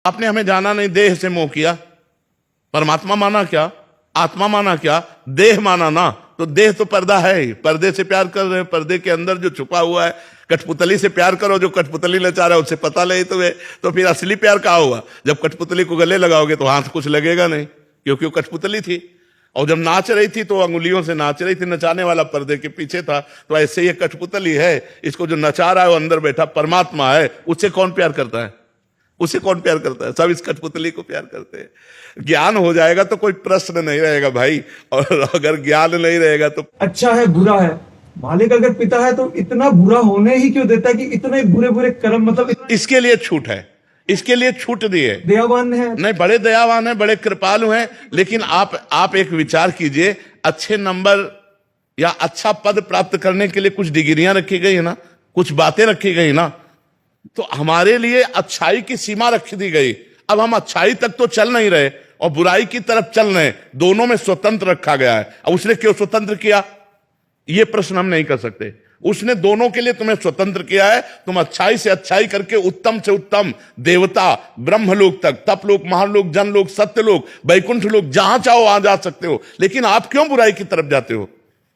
आपने हमें जाना नहीं, देह से मोह किया। परमात्मा माना क्या, आत्मा माना क्या, देह माना ना। तो देह तो पर्दा है ही, पर्दे से प्यार कर रहे हैं। पर्दे के अंदर जो छुपा हुआ है, कठपुतली से प्यार करो, जो कठपुतली नचा रहा है उससे पता नहीं तुम्हें, तो फिर असली प्यार कहाँ हुआ? जब कठपुतली को गले लगाओगे तो हाथ कुछ लगेगा नहीं, क्योंकि वो कठपुतली थी। और जब नाच रही थी तो अंगुलियों से नाच रही थी, नचाने वाला पर्दे के पीछे था। तो ऐसे ये कठपुतली है, इसको जो नचा रहा है वो अंदर बैठा परमात्मा है। उससे कौन प्यार करता है? उसे कौन प्यार करता है? सब इस कठपुतली को प्यार करते हैं। ज्ञान हो जाएगा तो कोई प्रश्न नहीं रहेगा भाई, और अगर ज्ञान नहीं रहेगा तो अच्छा है बुरा है, मालिक अगर पिता है तो इतना बुरा होने ही क्यों देता है कि इतने बुरे बुरे कर्म, मतलब इसके लिए छूट है, इसके लिए छूट दी है। दयावान है। नहीं, बड़े दयावान है, बड़े कृपालु हैं। लेकिन आप एक विचार कीजिए, अच्छे नंबर या अच्छा पद प्राप्त करने के लिए कुछ डिग्रियां रखी गई है ना, कुछ बातें रखी गई ना, तो हमारे लिए अच्छाई की सीमा रख दी गई। अब हम अच्छाई तक तो चल नहीं रहे और बुराई की तरफ चल रहे, दोनों में स्वतंत्र रखा गया है। अब उसने क्यों स्वतंत्र किया, यह प्रश्न हम नहीं कर सकते। उसने दोनों के लिए तुम्हें स्वतंत्र किया है। तुम अच्छाई से अच्छाई करके उत्तम से उत्तम देवता, ब्रह्मलोक तक, तपलोक, महालोक, जनलोक, सत्यलोक, वैकुंठ लोक, जहां चाहो वहां जा सकते हो। लेकिन आप क्यों बुराई की तरफ जाते हो?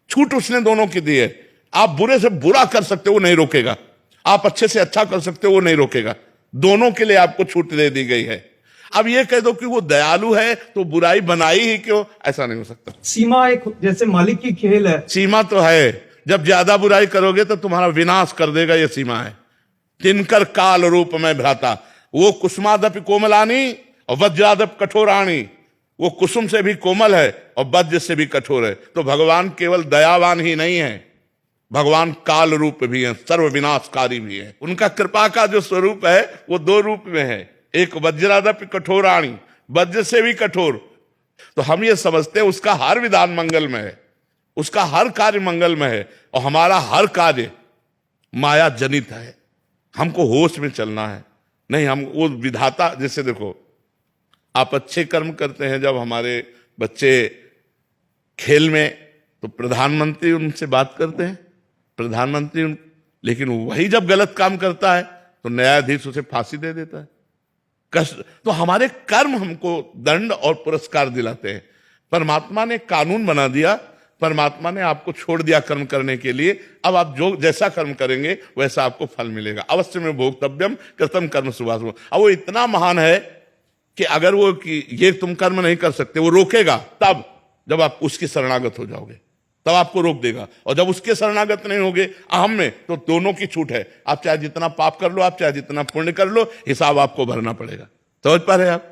छूट उसने दोनों की दी है। आप बुरे से बुरा कर सकते हो, वो नहीं रोकेगा। आप अच्छे से अच्छा कर सकते हो, वो नहीं रोकेगा। दोनों के लिए आपको छूट दे दी गई है। अब ये कह दो कि वो दयालु है तो बुराई बनाई ही क्यों, ऐसा नहीं हो सकता। सीमा एक जैसे मालिक की खेल है। सीमा तो है, जब ज्यादा बुराई करोगे तो तुम्हारा विनाश कर देगा, ये सीमा है। तिनकर काल रूप में भ्राता, वो कुसुमादप कोमलानी और वज्रादप कठोराणी, वो कुसुम से भी कोमल है और वज्र से भी कठोर है। तो भगवान केवल दयावान ही नहीं है, भगवान काल रूप भी है, सर्व विनाशकारी भी है। उनका कृपा का जो स्वरूप है वो दो रूप में है, एक वज्रादप कठोराणी, वज्र से भी कठोर। तो हम ये समझते हैं उसका हर विधान मंगल में है, उसका हर कार्य मंगल में है, और हमारा हर कार्य माया जनित है। हमको होश में चलना है, नहीं हम वो विधाता। जैसे देखो, आप अच्छे कर्म करते हैं, जब हमारे बच्चे खेल में, तो प्रधानमंत्री उनसे बात करते हैं, प्रधानमंत्री लेकिन वही जब गलत काम करता है तो न्यायाधीश उसे फांसी दे देता है। कष्ट तो हमारे कर्म हमको दंड और पुरस्कार दिलाते हैं। परमात्मा ने कानून बना दिया, परमात्मा ने आपको छोड़ दिया कर्म करने के लिए। अब आप जो जैसा कर्म करेंगे वैसा आपको फल मिलेगा। अवश्य में भोक्तव्यम कृतम कर्म शुभाशुभम। अब वो इतना महान है कि अगर वो कि ये तुम कर्म नहीं कर सकते, वो रोकेगा तब जब आप उसकी शरणागत हो जाओगे, तब आपको रोक देगा। और जब उसके शरणागत नहीं होगे अहम में, तो दोनों की छूट है। आप चाहे जितना पाप कर लो, आप चाहे जितना पुण्य कर लो, हिसाब आपको भरना पड़ेगा। समझ पा रहे हैं आप?